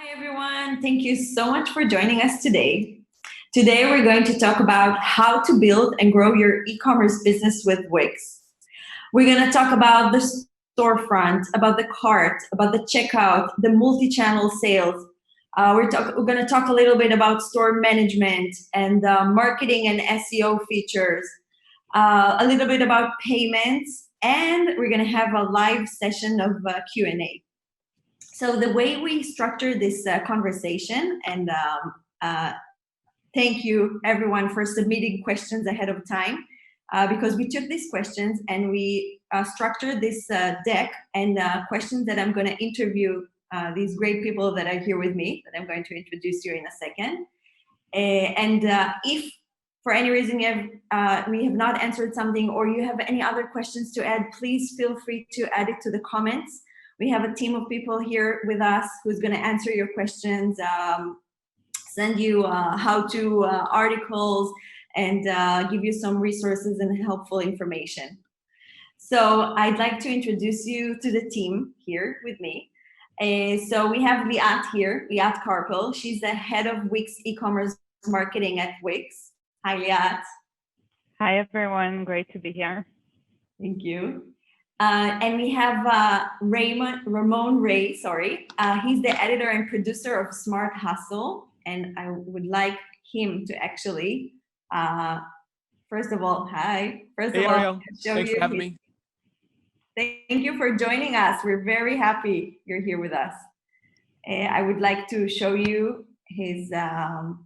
Hi, everyone. Thank you so much for joining us today. Today, we're going to talk about how to build and grow your e-commerce business with Wix. We're going to talk about the storefront, about the cart, about the checkout, the multi-channel sales. We're going to talk a little bit about store management and marketing and SEO features, a little bit about payments, and we're going to have a live session of Q&A. So the way we structure this conversation, and thank you everyone for submitting questions ahead of time, because we took these questions and we structured this deck and questions that I'm going to interview these great people that are here with me, that I'm going to introduce you in a second. And if for any reason we have not answered something or you have any other questions to add, please feel free to add it to the comments. We have a team of people here with us who's going to answer your questions, send you how-to articles, and give you some resources and helpful information. So I'd like to introduce you to the team here with me. So we have Liat here, Liat Karpel. She's the head of Wix e-commerce marketing at Wix. Hi, Liat. Hi, everyone. Great to be here. Thank you. And we have Ramon Ray, He's the editor and producer of Smart Hustle. And I would like him to actually, first of all, hi. Hey, Ariel. Thanks for having me. Thank you for joining us. We're very happy you're here with us. I would like to show you his, 1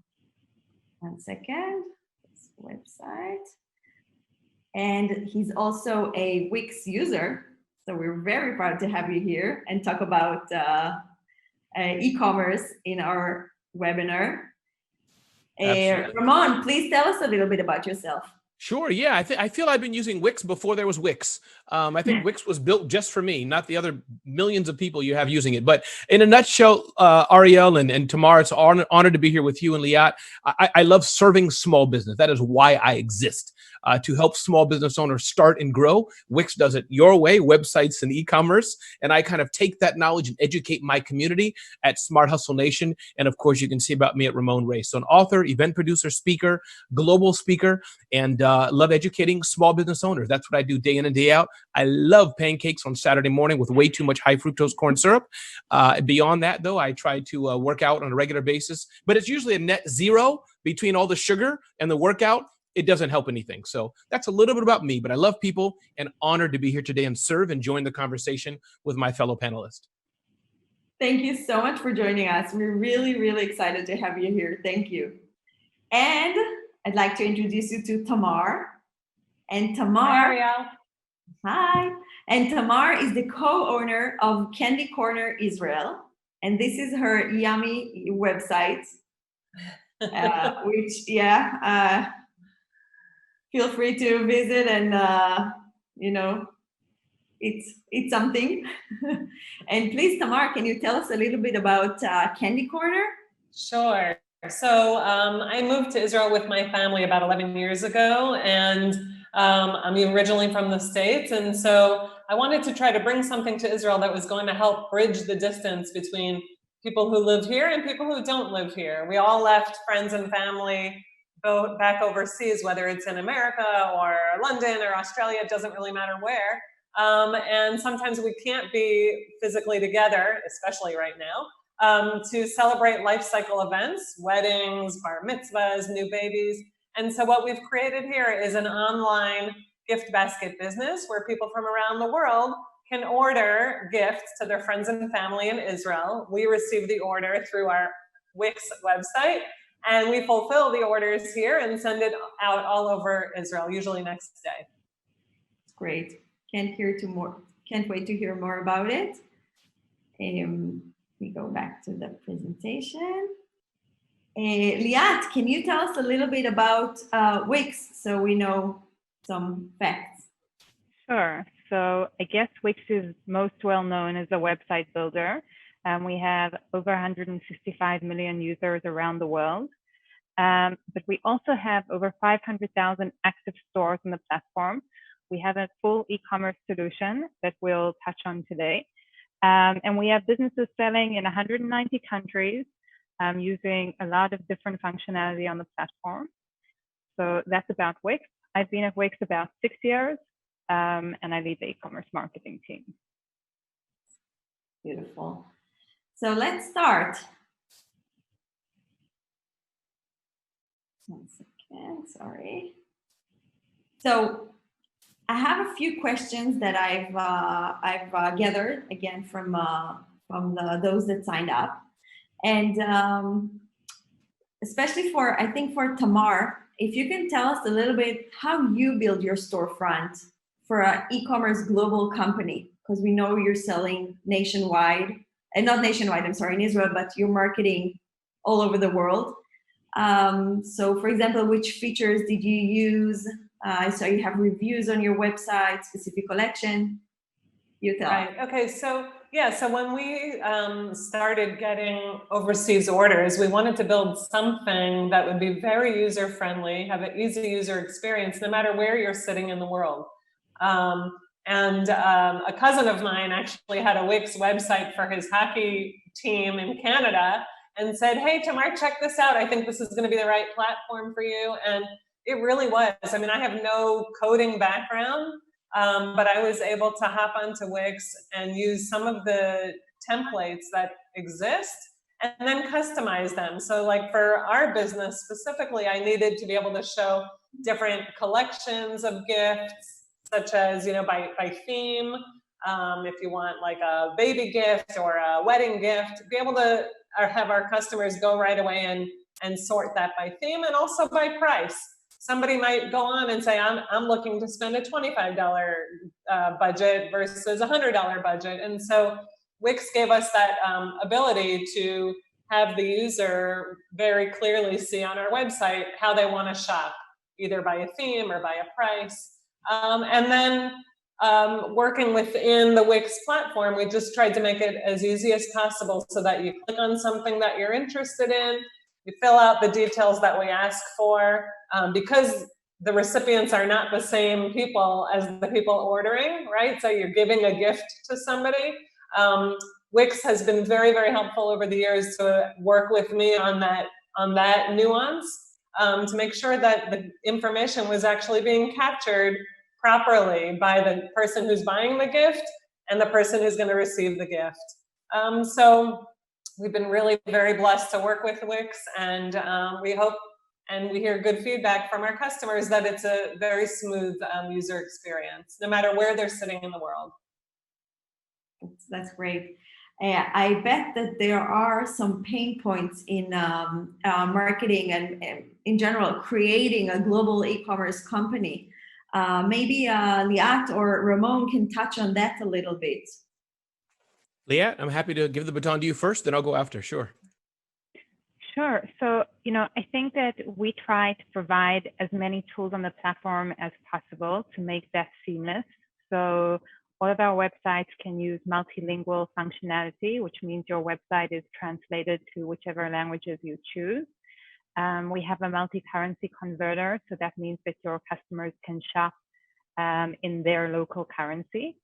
second, his website. And he's also a Wix user. So we're very proud to have you here and talk about e-commerce in our webinar. Ramon, please tell us a little bit about yourself. Sure. Yeah, I feel I've been using Wix before there was Wix. I think Wix was built just for me, not the other millions of people you have using it. But in a nutshell, Ariel and Tamar, it's an honor to be here with you and Liat. I love serving small business. That is why I exist. To help small business owners start and grow. Wix does it your way, websites and e-commerce. And I kind of take that knowledge and educate my community at Smart Hustle Nation. And of course, you can see about me at Ramon Ray. So an author, event producer, speaker, global speaker, and love educating small business owners. That's what I do day in and day out. I love pancakes on Saturday morning with way too much high fructose corn syrup. Beyond that, though, I try to work out on a regular basis. But it's usually a net zero between all the sugar and the workout. It doesn't help anything. So that's a little bit about me, but I love people and honored to be here today and serve and join the conversation with my fellow panelists. Thank you so much for joining us. We're really, really excited to have you here. Thank you. And I'd like to introduce you to Tamar. And Tamar. Hi, Ariel. Hi. And Tamar is the co-owner of Candy Corner Israel. And this is her yummy website, which, feel free to visit and, it's something. And please, Tamar, can you tell us a little bit about Candy Corner? Sure. So I moved to Israel with my family about 11 years ago, and I'm originally from the States. And so I wanted to try to bring something to Israel that was going to help bridge the distance between people who live here and people who don't live here. We all left friends and family back overseas, whether it's in America or London or Australia, it doesn't really matter where. And sometimes we can't be physically together, especially right now, to celebrate life cycle events, weddings, bar mitzvahs, new babies. And so what we've created here is an online gift basket business where people from around the world can order gifts to their friends and family in Israel. We receive the order through our Wix website, and we fulfill the orders here and send it out all over Israel, usually next day. Great. Can't wait to hear more about it. We go back to the presentation. Liat, can you tell us a little bit about Wix so we know some facts? Sure. So I guess Wix is most well known as a website builder. We have over 155 million users around the world. But we also have over 500,000 active stores on the platform. We have a full e-commerce solution that we'll touch on today. And we have businesses selling in 190 countries using a lot of different functionality on the platform. So that's about Wix. I've been at Wix about 6 years, and I lead the e-commerce marketing team. Beautiful. So let's start. One second, sorry. So I have a few questions that I've gathered again from those that signed up, and especially for, I think for Tamar, if you can tell us a little bit how you build your storefront for an e-commerce global company, because we know you're selling nationwide, and not nationwide, I'm sorry, in Israel, but you're marketing all over the world. So for example, which features did you use? So you have reviews on your website, specific collection. You tell. Right. Okay. So yeah. So when we started getting overseas orders, we wanted to build something that would be very user friendly, have an easy user experience, no matter where you're sitting in the world. And a cousin of mine actually had a Wix website for his hockey team in Canada, and said, "Hey, Tamar, check this out. I think this is going to be the right platform for you." And it really was. I mean, I have no coding background. But I was able to hop onto Wix and use some of the templates that exist and then customize them. So like for our business specifically, I needed to be able to show different collections of gifts, such as, by theme. If you want like a baby gift or a wedding gift, be able to have our customers go right away and sort that by theme and also by price. Somebody might go on and say, I'm looking to spend a $25 budget versus a $100 budget. And so Wix gave us that ability to have the user very clearly see on our website how they want to shop, either by a theme or by a price. And then working within the Wix platform, we just tried to make it as easy as possible so that you click on something that you're interested in, you fill out the details that we ask for, because the recipients are not the same people as the people ordering, right? So you're giving a gift to somebody. Wix has been very, very helpful over the years to work with me on that nuance, to make sure that the information was actually being captured properly by the person who's buying the gift and the person who's going to receive the gift. So we've been really very blessed to work with Wix, and we hope and we hear good feedback from our customers that it's a very smooth user experience, no matter where they're sitting in the world. That's great. I bet that there are some pain points in marketing and in general creating a global e-commerce company. Maybe Liat or Ramon can touch on that a little bit. Liat, I'm happy to give the baton to you first, then I'll go after. Sure. Sure. So, I think that we try to provide as many tools on the platform as possible to make that seamless. So all of our websites can use multilingual functionality, which means your website is translated to whichever languages you choose. We have a multi-currency converter, so that means that your customers can shop in their local currency.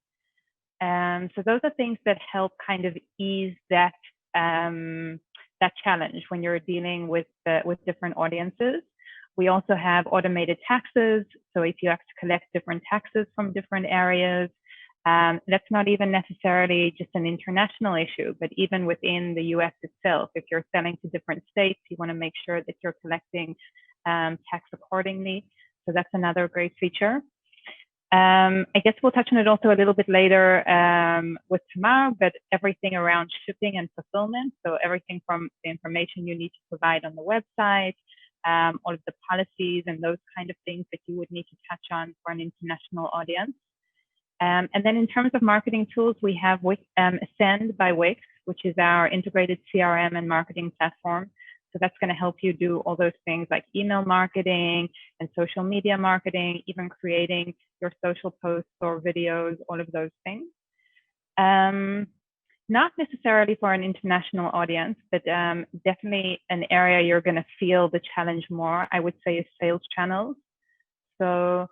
So those are things that help kind of ease that challenge when you're dealing with different audiences. We also have automated taxes. So if you have to collect different taxes from different areas, that's not even necessarily just an international issue, but even within the US itself, if you're selling to different states, you want to make sure that you're collecting tax accordingly. So that's another great feature. I guess we'll touch on it also a little bit later with Tamar, but everything around shipping and fulfillment. So everything from the information you need to provide on the website, all of the policies and those kind of things that you would need to touch on for an international audience. And then in terms of marketing tools, we have Ascend by Wix, which is our integrated CRM and marketing platform. So that's going to help you do all those things like email marketing and social media marketing, even creating your social posts or videos, all of those things. Not necessarily for an international audience, but definitely an area you're going to feel the challenge more, I would say, is sales channels. So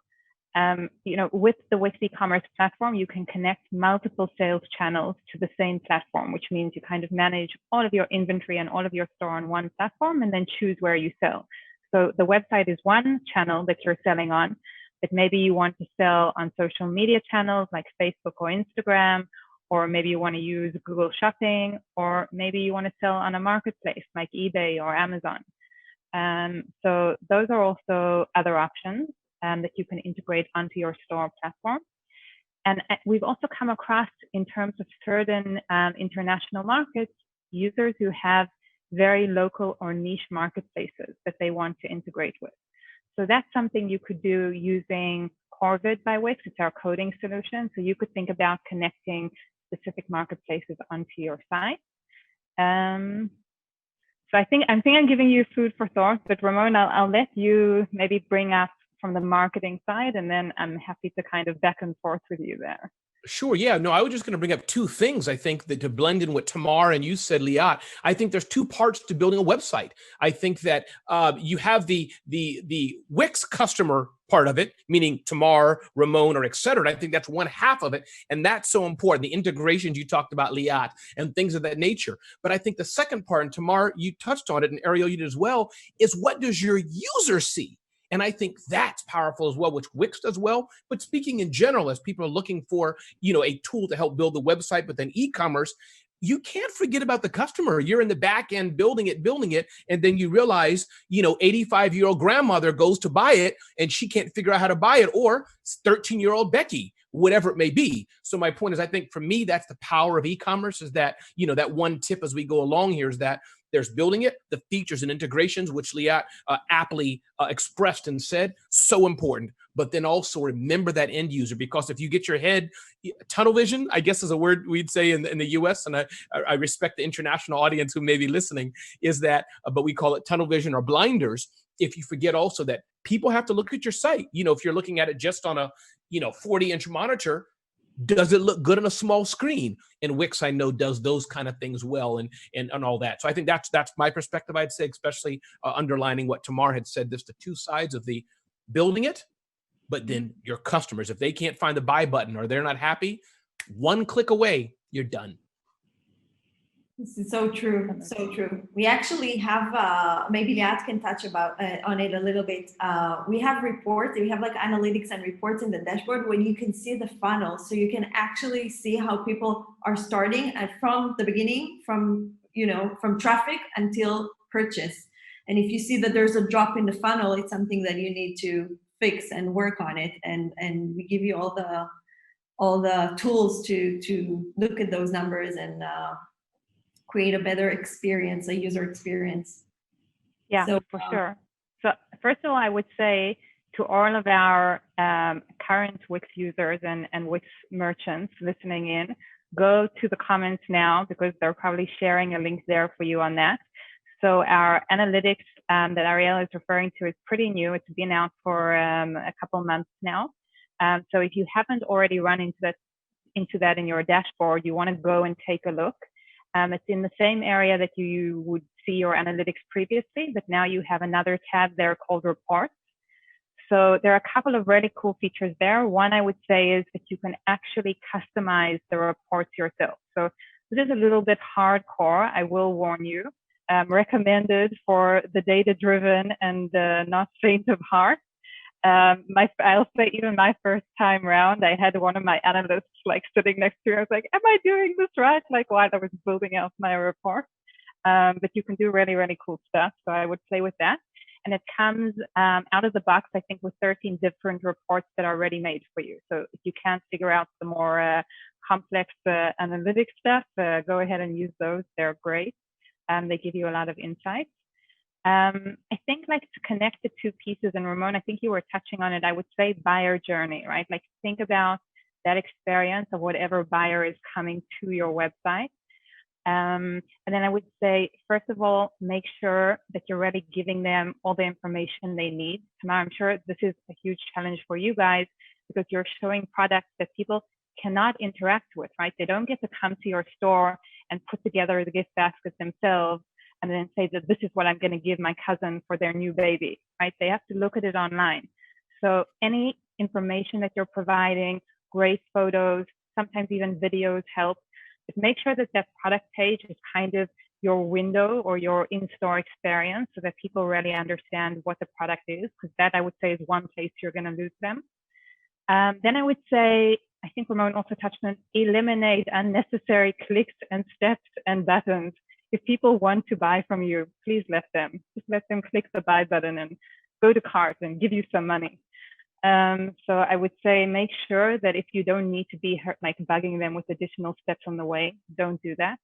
With the Wix e-commerce platform, you can connect multiple sales channels to the same platform, which means you kind of manage all of your inventory and all of your store on one platform and then choose where you sell. So the website is one channel that you're selling on, but maybe you want to sell on social media channels like Facebook or Instagram, or maybe you want to use Google Shopping, or maybe you want to sell on a marketplace like eBay or Amazon. So those are also other options that you can integrate onto your store platform. And we've also come across, in terms of certain international markets, users who have very local or niche marketplaces that they want to integrate with. So that's something you could do using Corvid by Wix. It's our coding solution. So you could think about connecting specific marketplaces onto your site. So I think I'm giving you food for thought, but Ramon, I'll let you maybe bring up from the marketing side, and then I'm happy to kind of back and forth with you there. Sure. Yeah. No, I was just going to bring up two things. I think that to blend in what Tamar and you said, Liat, I think there's two parts to building a website. I think that you have the Wix customer part of it, meaning Tamar, Ramon, or et cetera. And I think that's one half of it. And that's so important. The integrations you talked about, Liat, and things of that nature. But I think the second part, and Tamar, you touched on it, and Ariel, you did as well, is what does your user see? And I think that's powerful as well, which Wix does well. But speaking in general, as people are looking for, a tool to help build the website, but then e-commerce, you can't forget about the customer. You're in the back end building it. And then you realize, 85-year-old grandmother goes to buy it and she can't figure out how to buy it, or 13-year-old Becky, whatever it may be. So my point is, I think for me, that's the power of e-commerce, is that, that one tip as we go along here is that there's building it, the features and integrations, which Liat aptly expressed and said, so important. But then also remember that end user, because if you get your head, tunnel vision, I guess is a word we'd say in the US, and I respect the international audience who may be listening, is that, but we call it tunnel vision or blinders. If you forget also that people have to look at your site, if you're looking at it just on a, 40-inch monitor, does it look good on a small screen? And Wix, I know, does those kind of things well and all that. So I think that's my perspective, I'd say, especially underlining what Tamar had said, there's the two sides of the building it, but then your customers, if they can't find the buy button or they're not happy, one click away, you're done. This is so true, so true. We actually have, maybe Liat can touch on it a little bit. We have reports, we have like analytics and reports in the dashboard where you can see the funnel. So you can actually see how people are starting from the beginning, from traffic until purchase. And if you see that there's a drop in the funnel, it's something that you need to fix and work on it. And we give you all the tools to look at those numbers and create a better experience, a user experience. Yeah, so, for sure. So first of all, I would say to all of our current Wix users and Wix merchants listening in, go to the comments now, because they're probably sharing a link there for you on that. So our analytics that Ariel is referring to is pretty new. It's been out for a couple months now. So if you haven't already run into that in your dashboard, you want to go and take a look. It's in the same area that you would see your analytics previously, but now you have another tab there called Reports. So there are a couple of really cool features there. One I would say is that you can actually customize the reports yourself. So this is a little bit hardcore, I will warn you. Recommended for the data-driven and not faint of heart. I'll say even my first time round, I had one of my analysts like sitting next to me. I was like, am I doing this right? Like while I was building out my report. But you can do really, really cool stuff. So I would play with that. And it comes out of the box, I think, with 13 different reports that are ready made for you. So if you can't figure out the more complex analytics stuff, go ahead and use those. They're great. They give you a lot of insights. I think like to connect the two pieces, and Ramon, I think you were touching on it, I would say buyer journey, right? Like think about that experience of whatever buyer is coming to your website. And then I would say, first of all, make sure that you're really giving them all the information they need. Tamar, I'm sure this is a huge challenge for you guys because you're showing products that people cannot interact with, right? They don't get to come to your store and put together the gift basket themselves and then say that this is what I'm going to give my cousin for their new baby, right? They have to look at it online. So any information that you're providing, great photos, sometimes even videos help. But make sure that that product page is kind of your window or your in-store experience so that people really understand what the product is, because that, I would say, is one place you're going to lose them. Then I would say, I think Ramon also touched on, eliminate unnecessary clicks and steps and buttons. If people want to buy from you, please let them. Just let them click the buy button and go to cart and give you some money. So I would say make sure that if you don't need to be like bugging them with additional steps on the way, don't do that.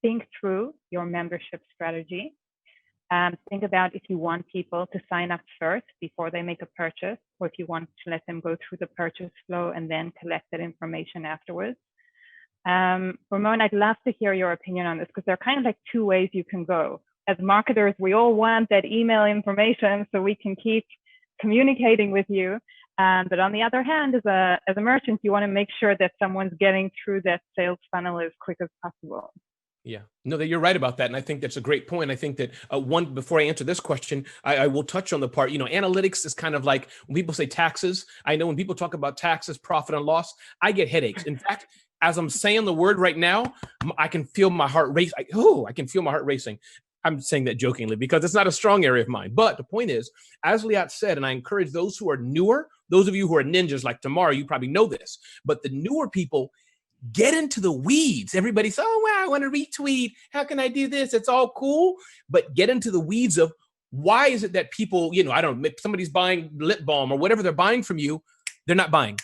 Think through your membership strategy. Think about if you want people to sign up first before they make a purchase, or if you want to let them go through the purchase flow and then collect that information afterwards. Ramon, I'd love to hear your opinion on this, because there are kind of like two ways you can go. As marketers, we all want that email information so we can keep communicating with you. But on the other hand, as a merchant, you want to make sure that someone's getting through that sales funnel as quick as possible. Yeah, no, that you're right about that. And I think that's a great point. I think that before I answer this question, I will touch on the part, analytics is kind of like when people say taxes. I know when people talk about taxes, profit and loss, I get headaches. In fact, as I'm saying the word right now, I can feel my heart race. I can feel my heart racing. I'm saying that jokingly because it's not a strong area of mine. But the point is, as Liat said, and I encourage those who are newer, those of you who are ninjas like Tamar, you probably know this, but the newer people, get into the weeds. Everybody says, oh, wow, I want to retweet. How can I do this? It's all cool. But get into the weeds of why is it that people, I don't know, somebody's buying lip balm or whatever they're buying from you, they're not buying.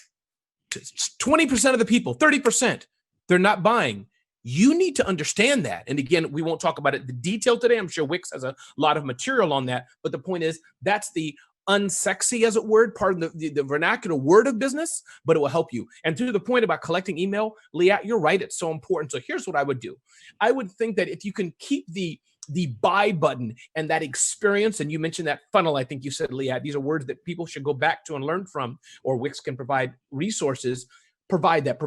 20% of the people, 30%, they're not buying. You need to understand that. And again, we won't talk about it in detail today. I'm sure Wix has a lot of material on that. But the point is, that's the unsexy, as it were, part of the vernacular word of business, but it will help you. And to the point about collecting email, Liat, you're right. It's so important. So here's what I would do. I would think that if you can keep the buy button and that experience, and you mentioned that funnel, I think you said, Liat, these are words that people should go back to and learn from, or Wix can provide resources, provide that.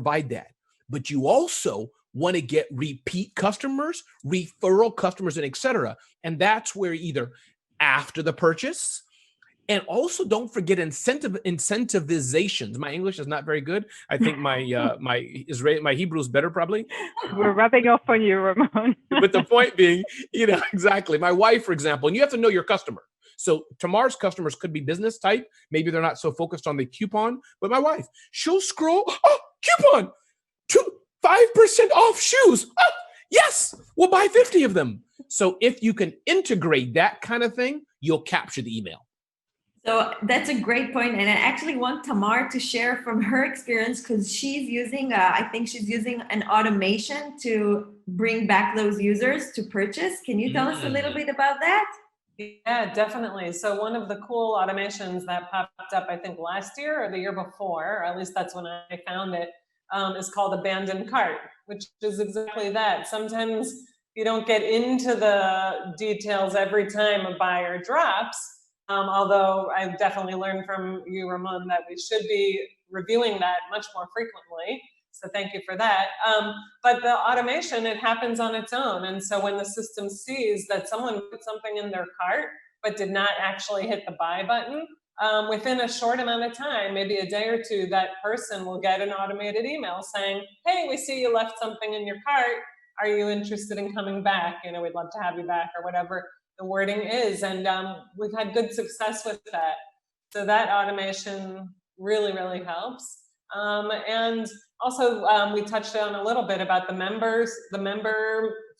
But you also want to get repeat customers, referral customers, and et cetera. And that's where either after the purchase, and also don't forget incentivizations. My English is not very good. I think my Hebrew is better probably. We're rubbing off on you, Ramon. But the point being, exactly. My wife, for example, and you have to know your customer. So Tamar's customers could be business type. Maybe they're not so focused on the coupon, but my wife, she'll scroll, coupon, 5% off shoes. Oh, yes, we'll buy 50 of them. So if you can integrate that kind of thing, you'll capture the email. So that's a great point. And I actually want Tamar to share from her experience, because she's using, I think she's using an automation to bring back those users to purchase. Can you tell us a little bit about that? Yeah, definitely. So one of the cool automations that popped up, I think last year or the year before, or at least that's when I found it, is called abandoned cart, which is exactly that. Sometimes you don't get into the details every time a buyer drops. Although I definitely learned from you, Ramon, that we should be reviewing that much more frequently. So thank you for that. But the automation, it happens on its own. And so when the system sees that someone put something in their cart, but did not actually hit the buy button, within a short amount of time, maybe a day or two, that person will get an automated email saying, hey, we see you left something in your cart. Are you interested in coming back? We'd love to have you back, or whatever the wording is. And we've had good success with that. So that automation really, really helps. And also we touched on a little bit about the member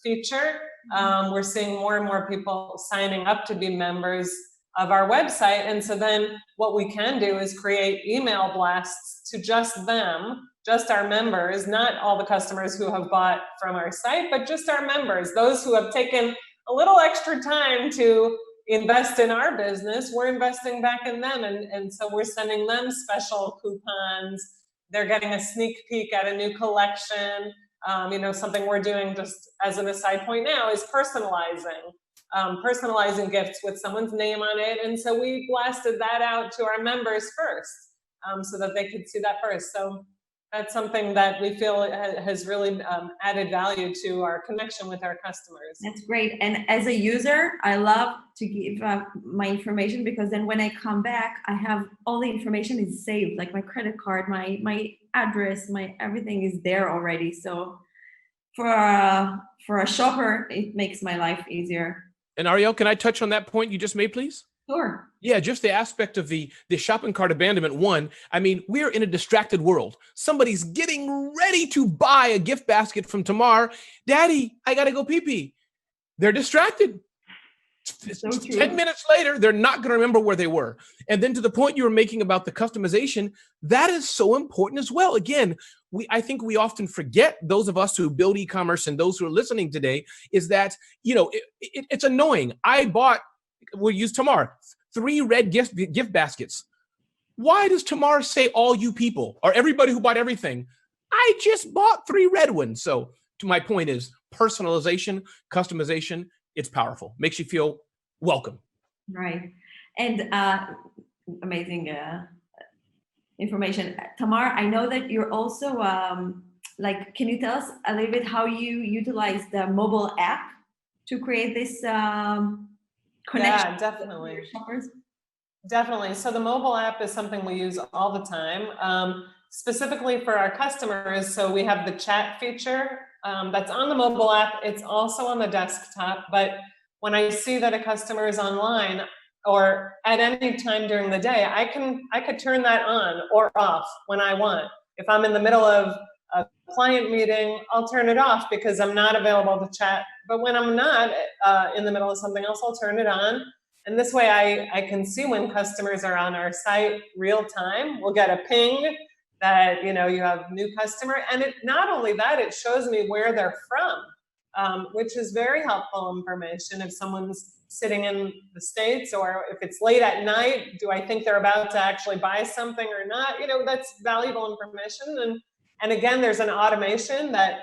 feature. We're seeing more and more people signing up to be members of our website. And so then what we can do is create email blasts to just them, just our members, not all the customers who have bought from our site, but just our members, those who have taken a little extra time to invest in our business. We're investing back in them. And so we're sending them special coupons. They're getting a sneak peek at a new collection. Something we're doing, just as an aside point now, is personalizing gifts with someone's name on it. And so we blasted that out to our members first, so that they could see that first. So That's something that we feel has really added value to our connection with our customers. That's great. And as a user, I love to give my information, because then when I come back, I have all the information is saved, like my credit card, my address, my everything is there already. So for a shopper, it makes my life easier. And Ariel, can I touch on that point you just made, please? Sure. Yeah, just the aspect of the shopping cart abandonment. One, I mean, we're in a distracted world. Somebody's getting ready to buy a gift basket from Tamar. Daddy, I got to go pee-pee. They're distracted. So 10 minutes later, they're not going to remember where they were. And then to the point you were making about the customization, that is so important as well. Again, I think we often forget, those of us who build e-commerce and those who are listening today, is that, it's annoying. We'll use Tamar, 3 red gift baskets. Why does Tamar say all you people or everybody who bought everything? I just bought 3 red ones. So to my point is personalization, customization, it's powerful. Makes you feel welcome. Right. And amazing information. Tamar, I know that you're also can you tell us a little bit how you utilize the mobile app to create this connection? Yeah, definitely. With your shoppers? Definitely. So the mobile app is something we use all the time, specifically for our customers. So we have the chat feature that's on the mobile app. It's also on the desktop. But when I see that a customer is online or at any time during the day, I could turn that on or off when I want. If I'm in the middle of a client meeting, I'll turn it off because I'm not available to chat. But when I'm not in the middle of something else, I'll turn it on. And this way I can see when customers are on our site real time. We'll get a ping that, you have new customer. And not only that, it shows me where they're from, which is very helpful information. If someone's sitting in the States, or if it's late at night, do I think they're about to actually buy something or not? That's valuable information. And again, there's an automation that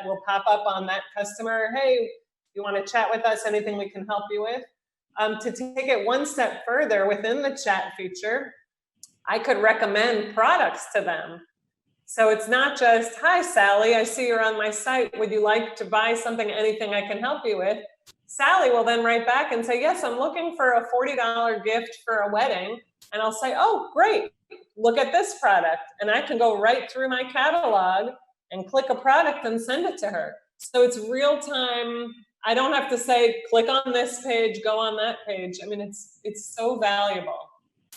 will pop up on that customer. Hey, you want to chat with us? Anything we can help you with? To take it one step further within the chat feature, I could recommend products to them. So it's not just, hi, Sally, I see you're on my site. Would you like to buy something, anything I can help you with? Sally will then write back and say, yes, I'm looking for a $40 gift for a wedding. And I'll say, oh, great, look at this product. And I can go right through my catalog and click a product and send it to her. So it's real time. I don't have to say, click on this page, go on that page. I mean, it's so valuable.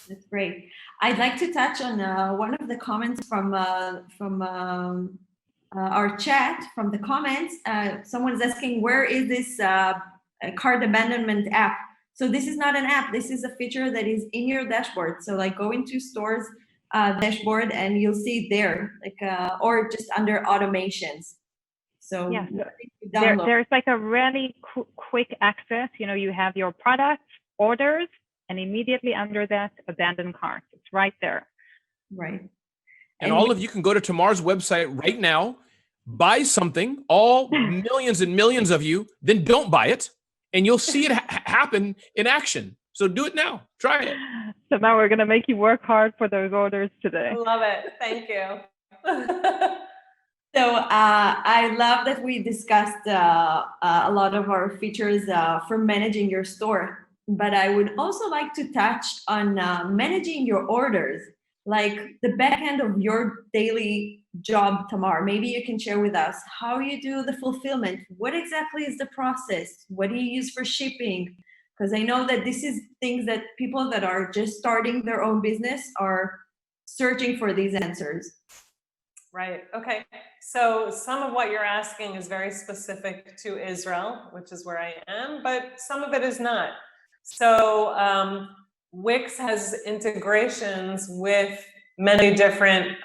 That's great. I'd like to touch on one of the comments from our chat, from the comments. Someone's asking, where is this cart abandonment app? So this is not an app. This is a feature that is in your dashboard. So go into stores dashboard and you'll see it there, or just under automations. So yeah, there's a really quick access. You have your products, orders, and immediately under that, abandoned cart. It's right there. Right. And all of you can go to Tamar's website right now, buy something, all millions and millions of you, then don't buy it, and you'll see it happen in action. So do it now. Try it. So now we're going to make you work hard for those orders today. I love it. Thank you. So I love that we discussed a lot of our features for managing your store, but I would also like to touch on managing your orders, like the back end of your daily job, Tamar. Maybe you can share with us how you do the fulfillment. What exactly is the process? What do you use for shipping? Because I know that this is things that people that are just starting their own business are searching for these answers. Right. Okay. So some of what you're asking is very specific to Israel, which is where I am, but some of it is not. So Wix has integrations with many different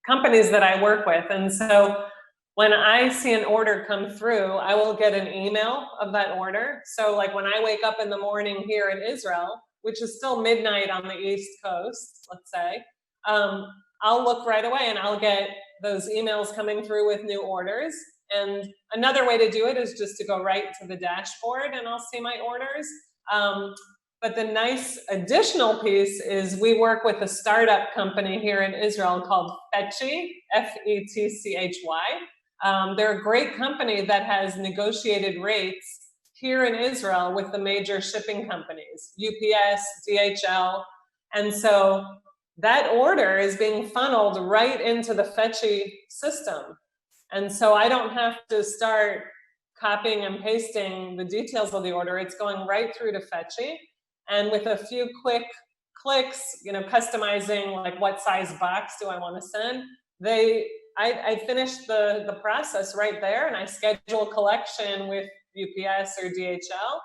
companies that I work with. And so when I see an order come through, I will get an email of that order. So when I wake up in the morning here in Israel, which is still midnight on the East Coast, let's say, I'll look right away and I'll get those emails coming through with new orders. And another way to do it is just to go right to the dashboard and I'll see my orders. But the nice additional piece is we work with a startup company here in Israel called Fetchy, F-E-T-C-H-Y. They're a great company that has negotiated rates here in Israel with the major shipping companies, UPS, DHL. And so that order is being funneled right into the Fetchy system. And so I don't have to start copying and pasting the details of the order. It's going right through to Fetchy. And with a few quick clicks, customizing like what size box do I want to send, I finish the process right there, and I schedule a collection with UPS or DHL,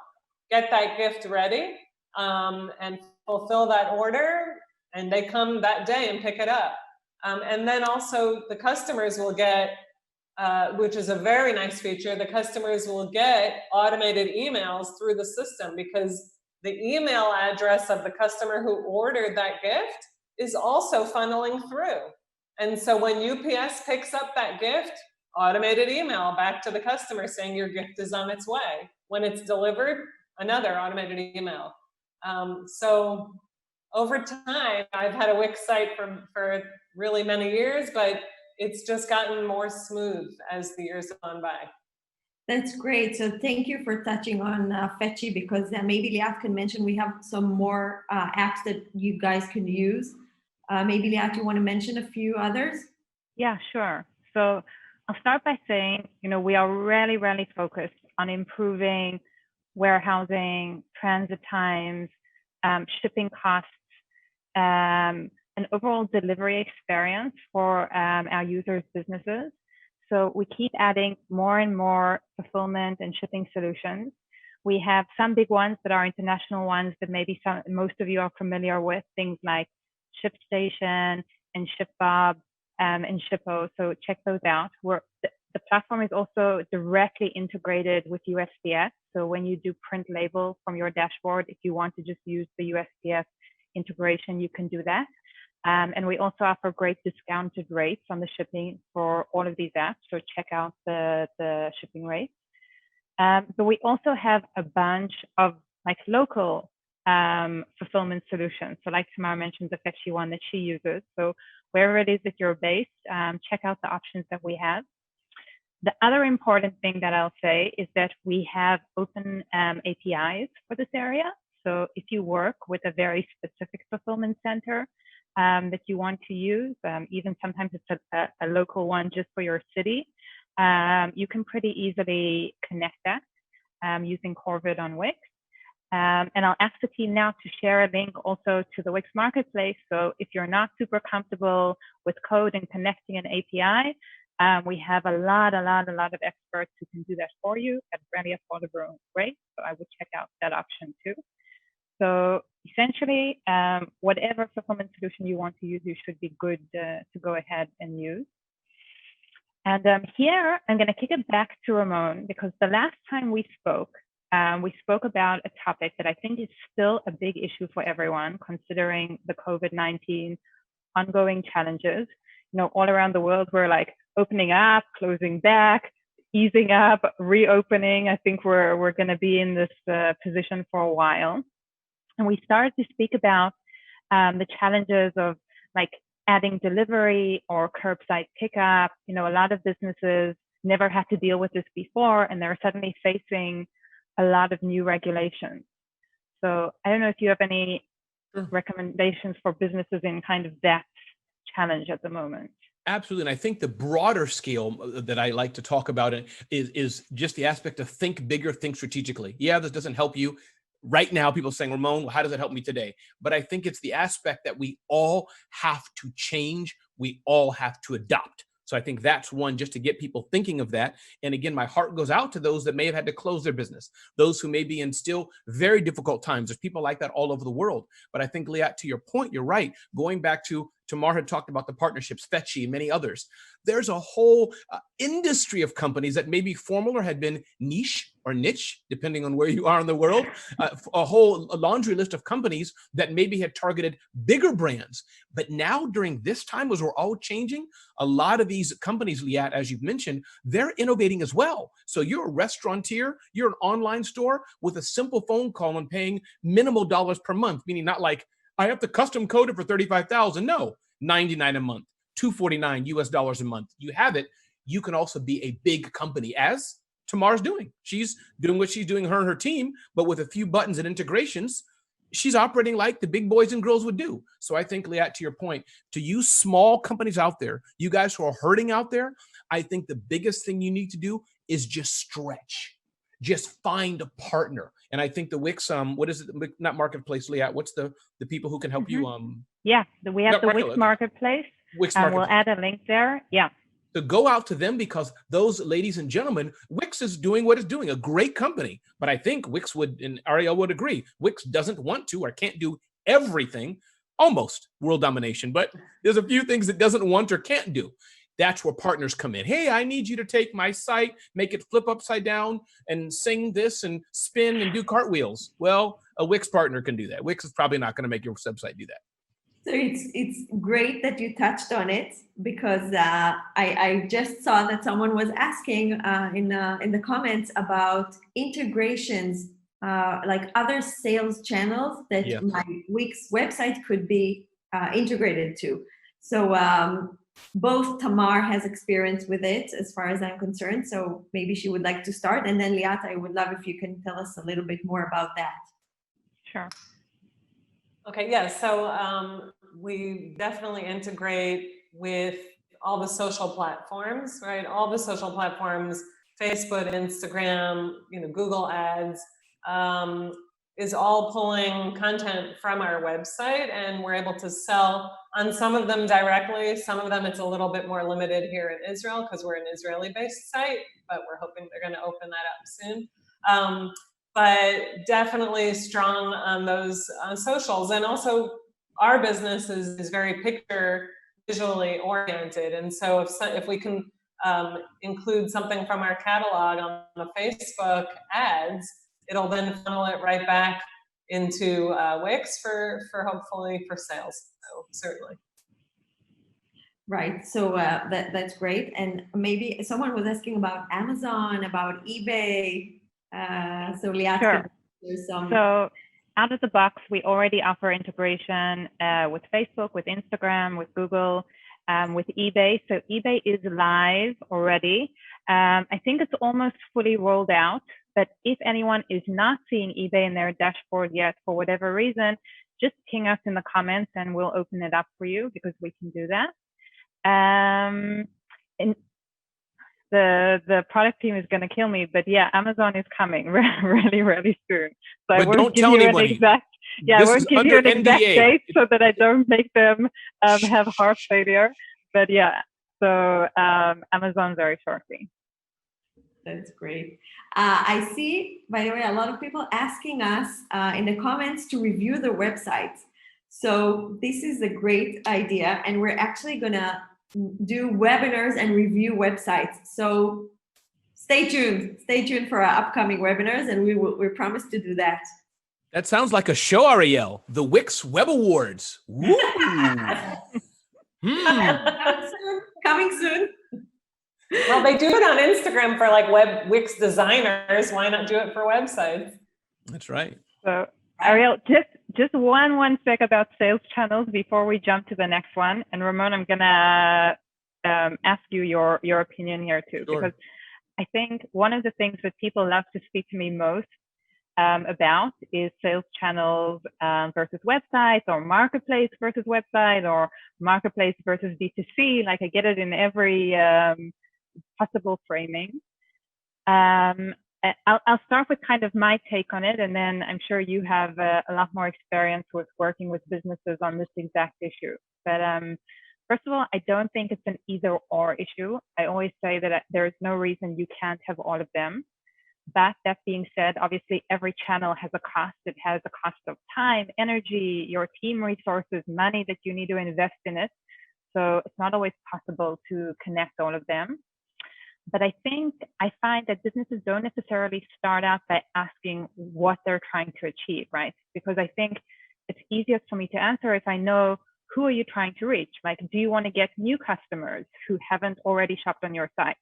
get that gift ready, and fulfill that order, and they come that day and pick it up. And then also the customers will get, which is a very nice feature, the customers will get automated emails through the system, because the email address of the customer who ordered that gift is also funneling through. And so when UPS picks up that gift, automated email back to the customer saying your gift is on its way. When it's delivered, another automated email. So over time, I've had a Wix site for really many years, but it's just gotten more smooth as the years have gone by. That's great. So thank you for touching on Fetchy, because maybe Liat can mention we have some more apps that you guys can use. Maybe Liat, you want to mention a few others? Yeah, sure. So I'll start by saying, we are really, really focused on improving warehousing, transit times, shipping costs, and overall delivery experience for our users' businesses. So we keep adding more and more fulfillment and shipping solutions. We have some big ones that are international ones that maybe most of you are familiar with, things like ShipStation and ShipBob and Shippo. So check those out. The platform is also directly integrated with USPS. So when you do print label from your dashboard, if you want to just use the USPS integration, you can do that. And we also offer great discounted rates on the shipping for all of these apps. So check out the shipping rates. But we also have a bunch of like local fulfillment solutions. So like Tamar mentioned, the Fetchy one that she uses. So wherever it is that you're based, check out the options that we have. The other important thing that I'll say is that we have open APIs for this area. So if you work with a very specific fulfillment center that you want to use, even sometimes it's a local one just for your city, you can pretty easily connect that using Corvid on Wix. And I'll ask the team now to share a link also to the Wix marketplace. So if you're not super comfortable with code and connecting an API, we have a lot of experts who can do that for you at really affordable rates. So I would check out that option too. So essentially, whatever fulfillment solution you want to use, you should be good to go ahead and use. And here, I'm going to kick it back to Ramon, because the last time we spoke about a topic that I think is still a big issue for everyone, considering the COVID-19 ongoing challenges. All around the world, we're like opening up, closing back, easing up, reopening. I think we're going to be in this position for a while. And we started to speak about the challenges of like adding delivery or curbside pickup. A lot of businesses never had to deal with this before, and they're suddenly facing a lot of new regulations. So I don't know if you have any recommendations for businesses in kind of that challenge at the moment. Absolutely. And I think the broader scale that I like to talk about is just the aspect of think bigger, think strategically. Yeah, this doesn't help you right now. People saying, Ramon, how does it help me today? But I think it's the aspect that we all have to change. We all have to adopt. So I think that's one, just to get people thinking of that. And again, my heart goes out to those that may have had to close their business, those who may be in still very difficult times. There's people like that all over the world. But I think, Liat, to your point, you're right. Going back to Tamar had talked about the partnerships, Fetchy, and many others. There's a whole industry of companies that maybe formal or had been niche or niche, depending on where you are in the world, a whole laundry list of companies that maybe had targeted bigger brands. But now during this time, as we're all changing, a lot of these companies, Liat, as you've mentioned, they're innovating as well. So you're a restaurateur, you're an online store with a simple phone call and paying minimal dollars per month, meaning not like, I have to custom code it for $35,000. No, $99 a month, $249 US dollars a month. You have it. You can also be a big company, as Tamar's doing. She's doing what she's doing, her and her team, but with a few buttons and integrations, she's operating like the big boys and girls would do. So I think, Liat, to your point, to you small companies out there, you guys who are hurting out there, I think the biggest thing you need to do is just stretch. Just find a partner. And I think the Wix, what is it? Not marketplace, Liat. What's the people who can help you? Yeah, we have the Wix Marketplace. Wix Marketplace. We'll add a link there. Yeah. To go out to them, because those ladies and gentlemen, Wix is doing what it's doing, a great company. But I think Wix would, and Ariel would agree, Wix doesn't want to or can't do everything, almost world domination, but there's a few things it doesn't want or can't do. That's where partners come in. Hey, I need you to take my site, make it flip upside down and sing this and spin and do cartwheels. Well, a Wix partner can do that. Wix is probably not going to make your website do that. So it's great that you touched on it, because I just saw that someone was asking in the comments about integrations, like other sales channels that my Wix website could be integrated to. So both Tamar has experience with it, as far as I'm concerned. So maybe she would like to start, and then Liat, I would love if you can tell us a little bit more about that. Sure. Okay, yeah, so we definitely integrate with all the social platforms, right? All the social platforms, Facebook, Instagram, Google Ads, is all pulling content from our website, and we're able to sell on some of them directly. Some of them it's a little bit more limited here in Israel because we're an Israeli-based site, but we're hoping they're going to open that up soon. But definitely strong on those socials. And also our business is very picture visually oriented. And so if we can include something from our catalog on the Facebook ads, it'll then funnel it right back into Wix for hopefully for sales. So certainly. Right. So that's great. And maybe someone was asking about Amazon, about eBay. So Liat, sure. There's some. So out of the box, we already offer integration with Facebook, with Instagram, with Google, with eBay. So eBay is live already. I think it's almost fully rolled out. But if anyone is not seeing eBay in their dashboard yet, for whatever reason, just ping us in the comments and we'll open it up for you, because we can do that. And the product team is going to kill me, but yeah, Amazon is coming really, really soon. So I won't give you an exact, I won't give you an exact date so that I don't make them have heart failure. But yeah, so Amazon very shortly. That's great. I see, by the way, a lot of people asking us in the comments to review their websites. So this is a great idea, and we're actually gonna do webinars and review websites. So stay tuned for our upcoming webinars, and we promise to do that. That sounds like a show, Ariel. The Wix Web Awards. Woo! Coming soon. Well, they do it on Instagram for like Wix designers. Why not do it for websites? That's right. So Ariel, just one sec about sales channels before we jump to the next one. And Ramon, I'm gonna ask you your opinion here too, Sure. because I think one of the things that people love to speak to me most about is sales channels versus websites, or marketplace versus website, or marketplace versus B2C. Like I get it in every possible framing. I'll start with kind of my take on it, and then I'm sure you have a lot more experience with working with businesses on this exact issue. But first of all, I don't think it's an either or issue. I always say that there's no reason you can't have all of them. But that being said, obviously every channel has a cost. It has a cost of time, energy, your team resources, money that you need to invest in it. So it's not always possible to connect all of them. But I find that businesses don't necessarily start out by asking what they're trying to achieve, right? Because I think it's easiest for me to answer if I know who are you trying to reach? Like, do you want to get new customers who haven't already shopped on your site?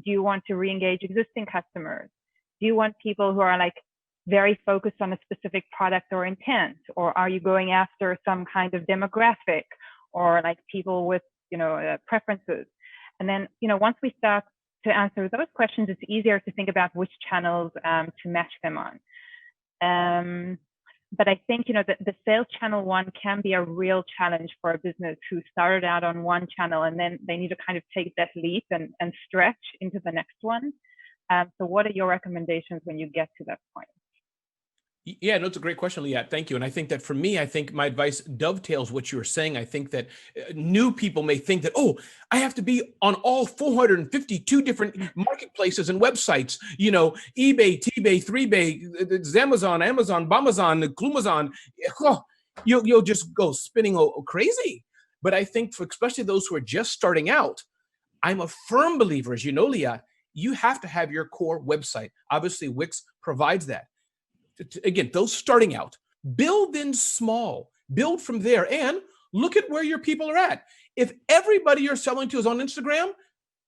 Do you want to re-engage existing customers? Do you want people who are like very focused on a specific product or intent? Or are you going after some kind of demographic or like people with, preferences? And then, once we start to answer those questions, it's easier to think about which channels to match them on. But I think, the sales channel one can be a real challenge for a business who started out on one channel and then they need to kind of take that leap and stretch into the next one. So what are your recommendations when you get to that point? Yeah, no, it's a great question, Liat. Thank you. And I think that for me, I think my advice dovetails what you were saying. I think that new people may think that, oh, I have to be on all 452 different marketplaces and websites, eBay, T-Bay, 3Bay, it's Amazon, Bamazon, Klumazon. Oh, you'll just go spinning crazy. But I think for especially those who are just starting out, I'm a firm believer, as you know, Liat, you have to have your core website. Obviously, Wix provides that. Again, those starting out, build in small, build from there, and look at where your people are at. If everybody you're selling to is on Instagram,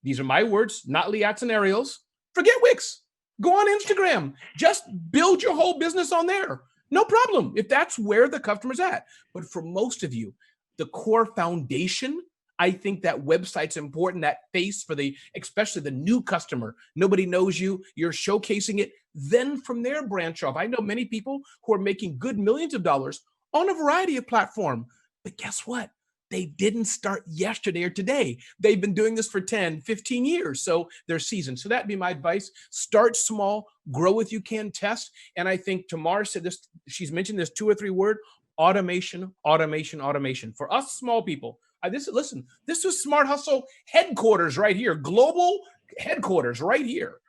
these are my words, not Liat's and Ariel's, forget Wix. Go on Instagram. Just build your whole business on there. No problem if that's where the customer's at. But for most of you, the core foundation, I think that website's important, that face for especially the new customer. Nobody knows you, you're showcasing it. Then from there, branch off. I know many people who are making good millions of dollars on a variety of platforms. But guess what? They didn't start yesterday or today. They've been doing this for 10, 15 years. So they're seasoned. So that'd be my advice. Start small, grow if you can, test. And I think Tamar said this, she's mentioned this 2 or 3 word, automation, automation, automation. For us small people, this is Smart Hustle headquarters right here, global headquarters right here,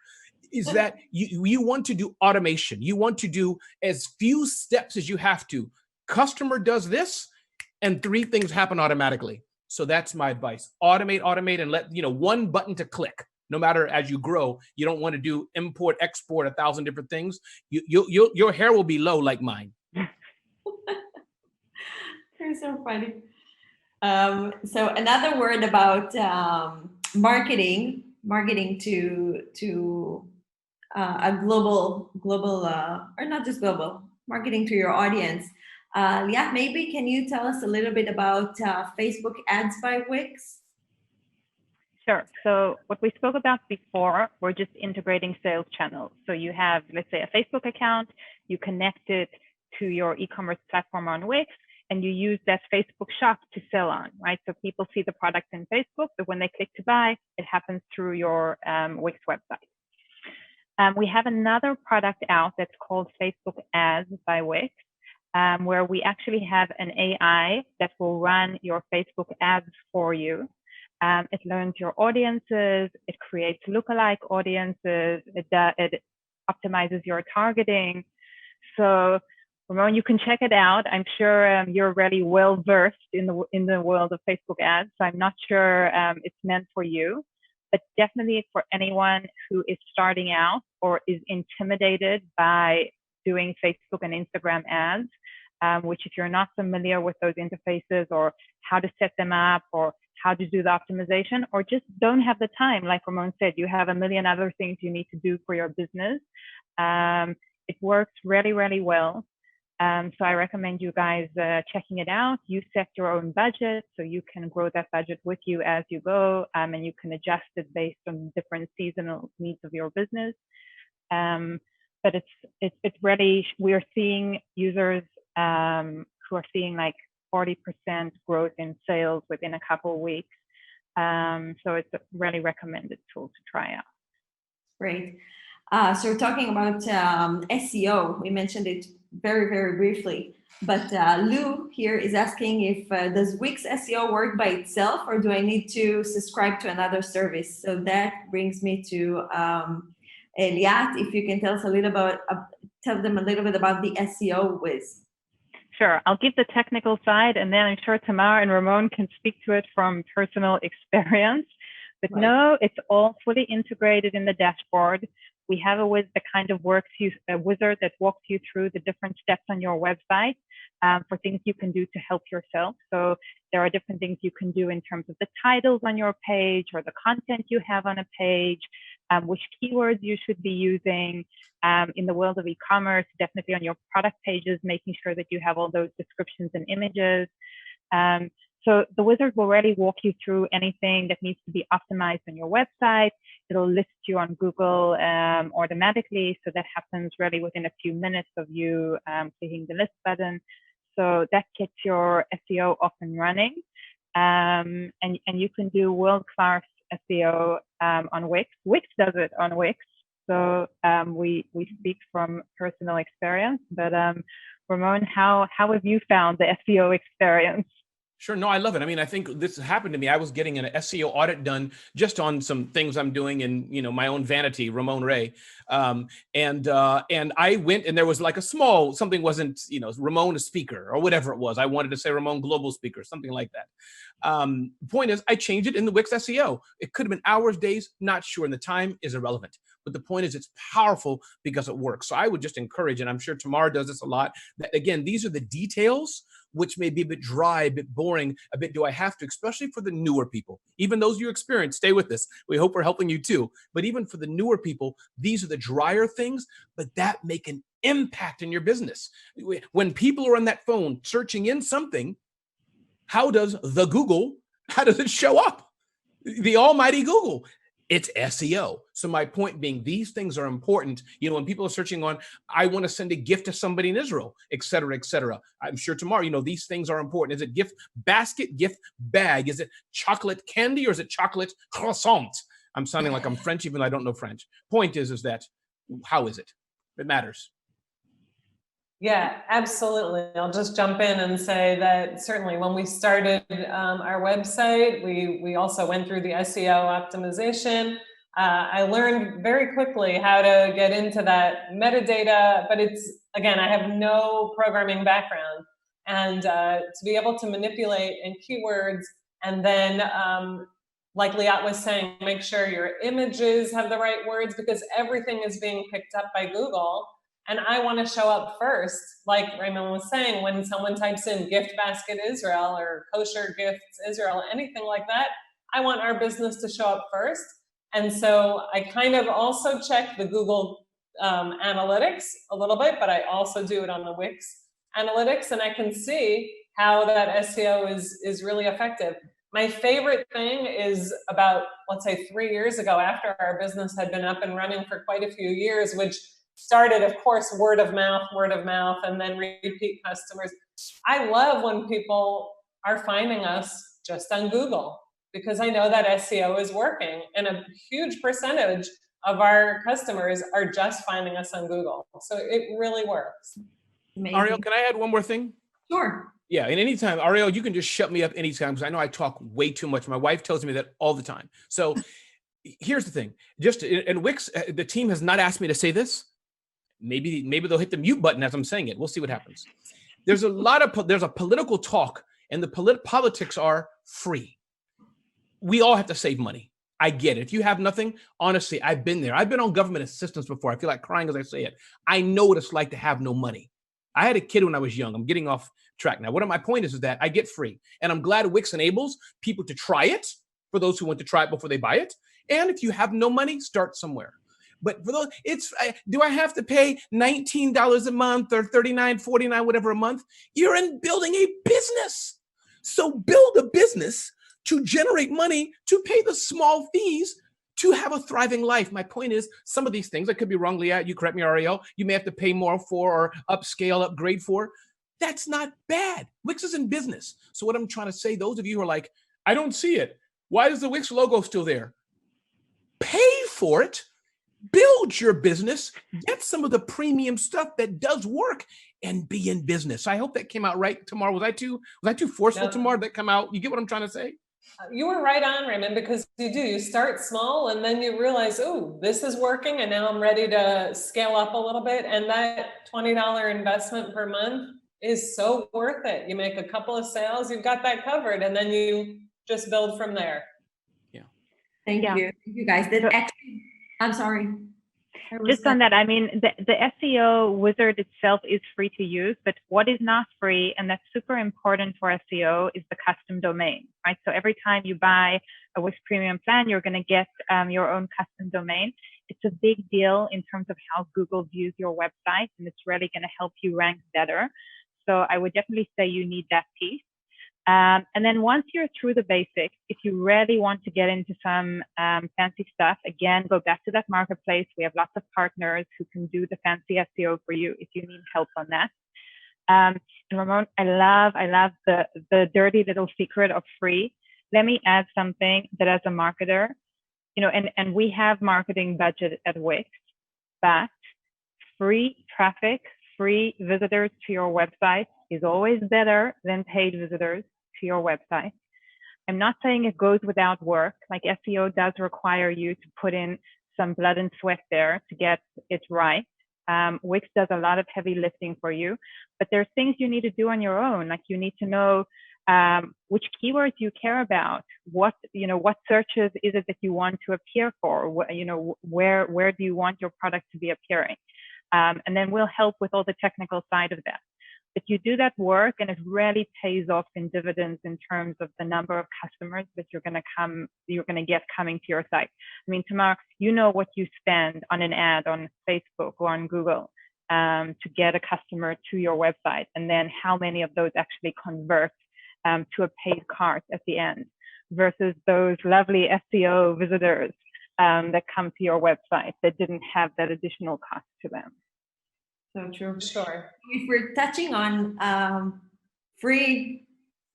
is that you want to do automation. You want to do as few steps as you have to. Customer does this, and 3 things happen automatically. So that's my advice. Automate, and let, one button to click. No matter as you grow, you don't want to do import, export, 1,000 different things. Your hair will be low like mine. You're so funny. So another word about marketing to a global, or not just global, marketing to your audience. Liat, maybe can you tell us a little bit about Facebook ads by Wix? Sure. So what we spoke about before, we're just integrating sales channels. So you have, let's say, a Facebook account, you connect it to your e-commerce platform on Wix, and you use that Facebook shop to sell on, right? So people see the product in Facebook, but when they click to buy, it happens through your Wix website. We have another product out that's called Facebook Ads by Wix, where we actually have an AI that will run your Facebook ads for you. It learns your audiences, it creates lookalike audiences, it optimizes your targeting. So Ramon, you can check it out. I'm sure you're really well versed in the world of Facebook ads. So I'm not sure it's meant for you, but definitely for anyone who is starting out or is intimidated by doing Facebook and Instagram ads, which if you're not familiar with those interfaces or how to set them up or how to do the optimization, or just don't have the time, like Ramon said, you have a million other things you need to do for your business. It works really, really well. So I recommend you guys checking it out. You set your own budget, so you can grow that budget with you as you go, and you can adjust it based on different seasonal needs of your business. But it's really, we are seeing users who are seeing like 40% growth in sales within a couple of weeks. So it's a really recommended tool to try out. Great. So we're talking about SEO. We mentioned it very, very briefly, but Lou here is asking if does Wix SEO work by itself, or do I need to subscribe to another service? So that brings me to Liat, if you can tell us tell them a little bit about the SEO whiz. Sure, I'll give the technical side, and then I'm sure Tamar and Ramon can speak to it from personal experience. But Right. no, it's all fully integrated in the dashboard. We have a wizard that walks you through the different steps on your website for things you can do to help yourself. So there are different things you can do in terms of the titles on your page or the content you have on a page, which keywords you should be using. In the world of e-commerce, definitely on your product pages, making sure that you have all those descriptions and images. So the wizard will really walk you through anything that needs to be optimized on your website. It'll list you on Google automatically. So that happens really within a few minutes of you clicking the list button. So that gets your SEO up and running. And you can do world-class SEO on Wix. Wix does it on Wix. So we speak from personal experience. But Ramon, how have you found the SEO experience? Sure. No, I love it. I mean, I think this happened to me. I was getting an SEO audit done just on some things I'm doing in, my own vanity, Ramon Ray. And I went and there was like a small, something wasn't, Ramon a speaker or whatever it was. I wanted to say Ramon global speaker, something like that. Point is, I changed it in the Wix SEO. It could have been hours, days, not sure. And the time is irrelevant. But the point is, it's powerful because it works. So I would just encourage, and I'm sure Tamar does this a lot, that again, these are the details which may be a bit dry, a bit boring, a bit do I have to, especially for the newer people. Even those you experience, stay with us. We hope we're helping you too. But even for the newer people, these are the drier things, but that make an impact in your business. When people are on that phone searching in something, how does it show up? The almighty Google. It's SEO. So my point being, these things are important. When people are searching on, I want to send a gift to somebody in Israel, et cetera, et cetera. I'm sure tomorrow, these things are important. Is it gift basket, gift bag? Is it chocolate candy or is it chocolate croissant? I'm sounding like I'm French, even though I don't know French. Point is that, how is it? It matters. Yeah, absolutely. I'll just jump in and say that certainly when we started our website, we also went through the SEO optimization. I learned very quickly how to get into that metadata, but again, I have no programming background. And to be able to manipulate in keywords and then, like Liat was saying, make sure your images have the right words because everything is being picked up by Google. And I want to show up first, like Ramon was saying, when someone types in gift basket Israel or kosher gifts Israel, anything like that, I want our business to show up first. And so I kind of also check the Google analytics a little bit, but I also do it on the Wix analytics, and I can see how that SEO is really effective. My favorite thing is about, let's say, 3 years ago, after our business had been up and running for quite a few years, which started, of course, word of mouth, and then repeat customers. I love when people are finding us just on Google because I know that SEO is working, and a huge percentage of our customers are just finding us on Google. So it really works. Amazing. Ariel, can I add one more thing? Sure. Yeah, and anytime, Ariel, you can just shut me up anytime because I know I talk way too much. My wife tells me that all the time. So here's the thing. Just in Wix, the team has not asked me to say this. Maybe they'll hit the mute button as I'm saying it. We'll see what happens. There's a political talk, and the politics are free. We all have to save money. I get it. If you have nothing, honestly, I've been there. I've been on government assistance before. I feel like crying as I say it. I know what it's like to have no money. I had a kid when I was young. I'm getting off track now. One of my point is that I get free, and I'm glad Wix enables people to try it for those who want to try it before they buy it. And if you have no money, start somewhere. But for those, do I have to pay $19 a month or $39, $49, whatever a month? You're in building a business. So build a business to generate money to pay the small fees to have a thriving life. My point is, some of these things, I could be wrong, Liat, you correct me, Ariel, you may have to pay more for or upscale, upgrade for. That's not bad. Wix is in business. So what I'm trying to say, those of you who are like, I don't see it. Why is the Wix logo still there? Pay for it. Build your business, get some of the premium stuff that does work, and be in business. I hope that came out right, Tamar. Was I too forceful, No. Tamar? That come out? You get what I'm trying to say? You were right on, Raymond, because you start small and then you realize, oh, this is working, and now I'm ready to scale up a little bit. And that $20 investment per month is so worth it. You make a couple of sales, you've got that covered, and then you just build from there. Thank Yeah. you. Thank you guys. That So- actually, I'm sorry. Just on that, I mean, the SEO wizard itself is free to use, but what is not free, and that's super important for SEO, is the custom domain, right? So every time you buy a Wix Premium plan, you're going to get your own custom domain. It's a big deal in terms of how Google views your website, and it's really going to help you rank better. So I would definitely say you need that piece. And then once you're through the basics, if you really want to get into some fancy stuff, again, go back to that marketplace. We have lots of partners who can do the fancy SEO for you if you need help on that. And Ramon, I love the dirty little secret of free. Let me add something that as a marketer, you know, and we have marketing budget at Wix, but free traffic, free visitors to your website is always better than paid visitors to your website. I'm not saying it goes without work. Like SEO does require you to put in some blood and sweat there to get it right. Wix does a lot of heavy lifting for you, but there's things you need to do on your own. Like you need to know which keywords you care about, what searches is it that you want to appear for, where do you want your product to be appearing, and then we'll help with all the technical side of that. But you do that work, and it really pays off in dividends in terms of the number of customers that you're going to get coming to your site. I mean, Tamar, you know what you spend on an ad on Facebook or on Google to get a customer to your website, and then how many of those actually convert to a paid cart at the end, versus those lovely SEO visitors that come to your website that didn't have that additional cost to them. So true. Sure. If we're touching on free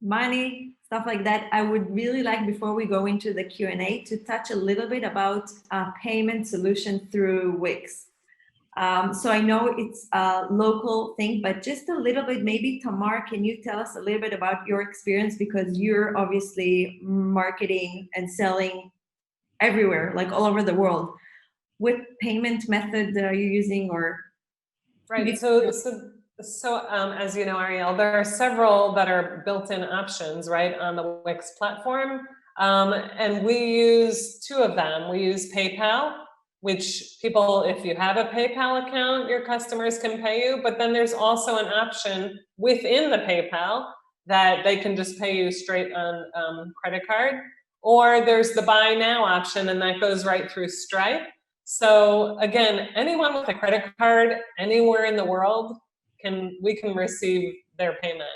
money, stuff like that, I would really like, before we go into the Q&A, to touch a little bit about payment solution through Wix. So I know it's a local thing, but just a little bit, maybe Tamar, can you tell us a little bit about your experience? Because you're obviously marketing and selling everywhere, like all over the world. What payment method are you using, or? Right. So as you know, Ariel, there are several that are built-in options, right, on the Wix platform. And we use two of them. We use PayPal, which people, if you have a PayPal account, your customers can pay you. But then there's also an option within the PayPal that they can just pay you straight on credit card. Or there's the buy now option, and that goes right through Stripe. So again, anyone with a credit card anywhere in the world we can receive their payment.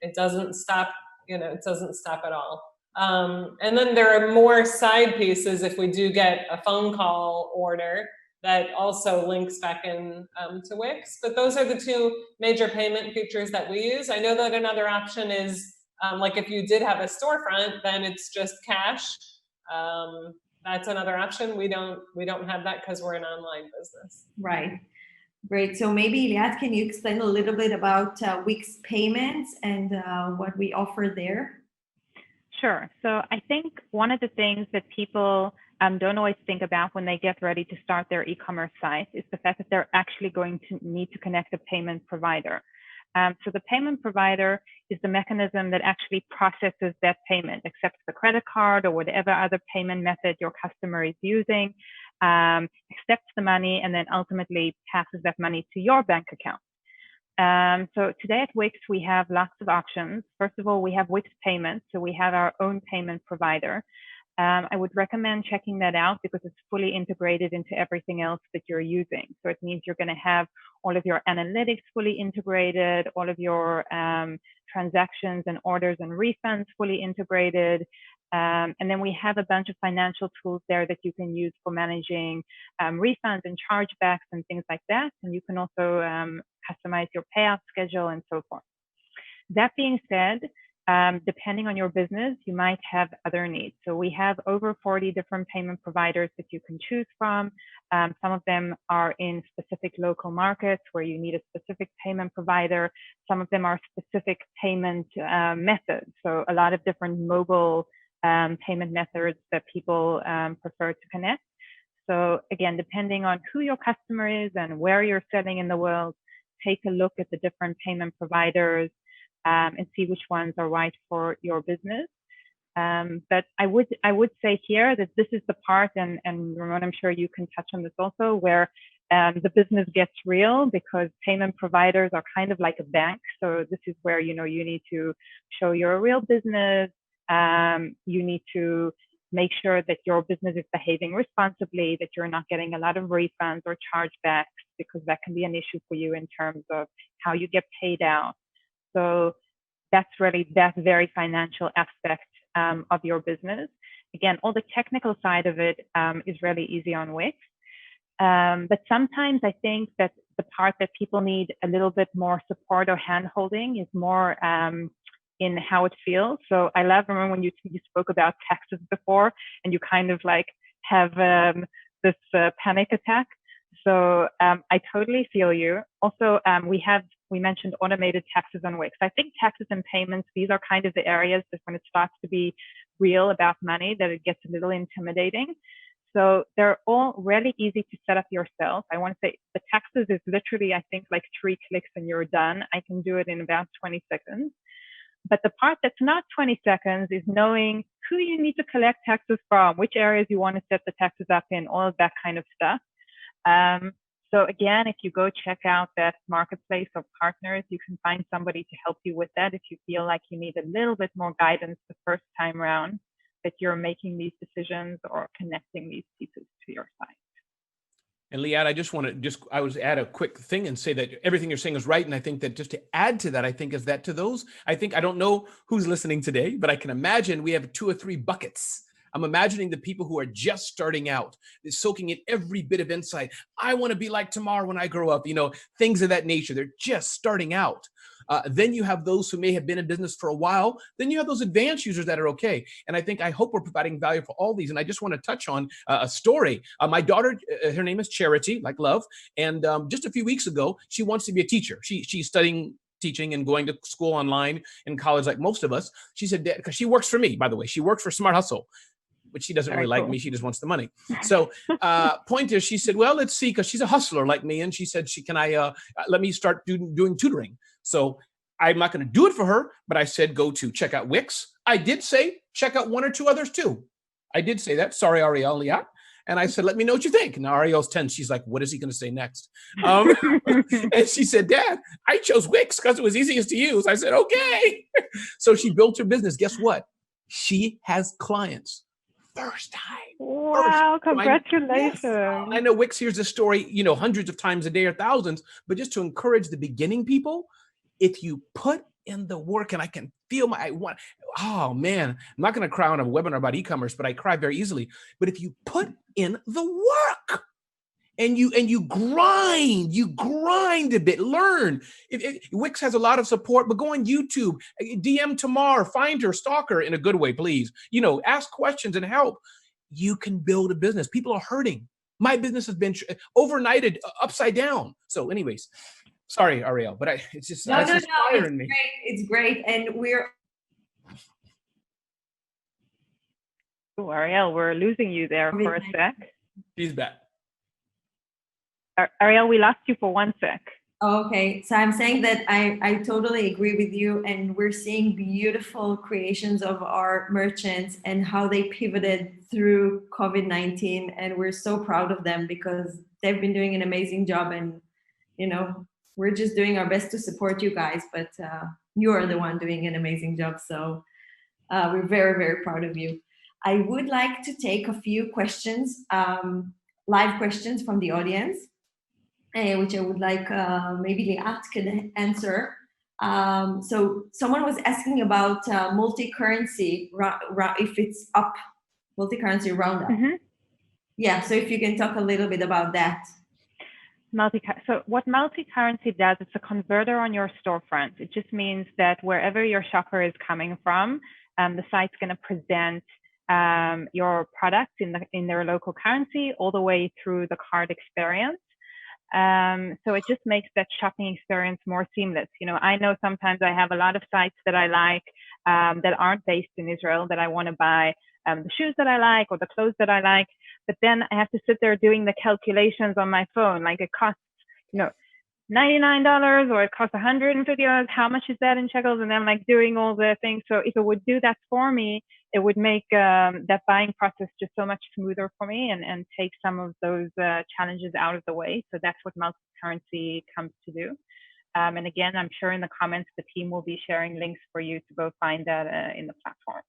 It doesn't stop, it doesn't stop at all. And then there are more side pieces if we do get a phone call order that also links back in to Wix. But those are the two major payment features that we use. I know that another option is like if you did have a storefront, then it's just cash. That's another option. We don't have that because we're an online business. Right. Great. So maybe, Liat, can you explain a little bit about Wix payments and what we offer there? Sure. So I think one of the things that people don't always think about when they get ready to start their e-commerce site is the fact that they're actually going to need to connect a payment provider. So the payment provider is the mechanism that actually processes that payment, accepts the credit card or whatever other payment method your customer is using, accepts the money, and then ultimately passes that money to your bank account. So today at Wix, we have lots of options. First of all, we have Wix Payments. So we have our own payment provider. I would recommend checking that out because it's fully integrated into everything else that you're using. So it means you're going to have all of your analytics fully integrated, all of your transactions and orders and refunds fully integrated. And then we have a bunch of financial tools there that you can use for managing refunds and chargebacks and things like that. And you can also customize your payout schedule and so forth. That being said, depending on your business, you might have other needs. So we have over 40 different payment providers that you can choose from. Some of them are in specific local markets where you need a specific payment provider. Some of them are specific payment methods. So a lot of different mobile payment methods that people prefer to connect. So again, depending on who your customer is and where you're selling in the world, take a look at the different payment providers and see which ones are right for your business. But I would say here that this is the part, and Ramon, I'm sure you can touch on this also, where the business gets real, because payment providers are kind of like a bank. So this is where, you need to show you're a real business. You need to make sure that your business is behaving responsibly, that you're not getting a lot of refunds or chargebacks, because that can be an issue for you in terms of how you get paid out. So that's really that very financial aspect of your business. Again, all the technical side of it is really easy on Wix. But sometimes I think that the part that people need a little bit more support or hand-holding is more in how it feels. So I remember when you spoke about taxes before, and you kind of like have this panic attack. So I totally feel you. Also, we mentioned automated taxes on Wix. I think taxes and payments, these are kind of the areas that when it starts to be real about money, that it gets a little intimidating. So they're all really easy to set up yourself. I want to say the taxes is literally, I think, like 3 clicks and you're done. I can do it in about 20 seconds. But the part that's not 20 seconds is knowing who you need to collect taxes from, which areas you want to set the taxes up in, all of that kind of stuff. So again, if you go check out that marketplace of partners, you can find somebody to help you with that if you feel like you need a little bit more guidance the first time around that you're making these decisions or connecting these pieces to your site. And Liat, I just want to I was add a quick thing and say that everything you're saying is right. And I think that just to add to that, I think is that to those, I don't know who's listening today, but I can imagine we have 2 or 3 buckets. I'm imagining the people who are just starting out, soaking in every bit of insight. I want to be like Tamar when I grow up, things of that nature. They're just starting out. Then you have those who may have been in business for a while. Then you have those advanced users that are okay. And I hope we're providing value for all these. And I just want to touch on a story. My daughter, her name is Charity, like love. And just a few weeks ago, she wants to be a teacher. She's studying teaching and going to school online in college like most of us. She said, because she works for me, by the way. She works for Smart Hustle, but she doesn't really like me. She just wants the money. So point is, she said, well, let's see, because she's a hustler like me. And she said, let me start doing tutoring. So I'm not going to do it for her, but I said, go to check out Wix. I did say, check out 1 or 2 others too. I did say that. Sorry, Ariel, Liat. And I said, let me know what you think. Now Ariel's 10. She's like, what is he going to say next? And she said, Dad, I chose Wix because it was easiest to use. I said, okay. So she built her business. Guess what? She has clients. First time. Wow, congratulations. Yes. I know Wix hears this story, hundreds of times a day or thousands, but just to encourage the beginning people, if you put in the work, and I can feel oh man, I'm not going to cry on a webinar about e-commerce, but I cry very easily. But if you put in the work and you grind a bit, learn. Wix has a lot of support, but go on YouTube, DM Tamar, find her, stalk her in a good way, please. Ask questions and help. You can build a business. People are hurting. My business has been overnighted, upside down. So anyways, sorry, Ariel, but it's just no, it's inspiring me. It's great. And we're Ariel, we're losing you there for a sec. She's back. Ariel, we lost you for 1 sec. Okay, so I'm saying that I totally agree with you, and we're seeing beautiful creations of our merchants and how they pivoted through COVID-19, and we're so proud of them because they've been doing an amazing job, and we're just doing our best to support you guys, but you are the one doing an amazing job, so we're very, very proud of you. I would like to take a few questions, live questions from the audience, which I would like maybe Liat can answer. So someone was asking about multi-currency, if it's up, multi-currency roundup. Mm-hmm. Yeah, so if you can talk a little bit about that. So what multi-currency does, it's a converter on your storefront. It just means that wherever your shopper is coming from, the site's going to present your product in their local currency all the way through the cart experience. So it just makes that shopping experience more seamless. I know sometimes I have a lot of sites that I like that aren't based in Israel that I want to buy the shoes that I like or the clothes that I like, but then I have to sit there doing the calculations on my phone. Like it costs, $99 or it costs $150. How much is that in shekels? And then I'm like doing all the things. So if it would do that for me, it would make that buying process just so much smoother for me and take some of those challenges out of the way. So that's what multi-currency comes to do. And again, I'm sure in the comments, the team will be sharing links for you to go find that in the platform.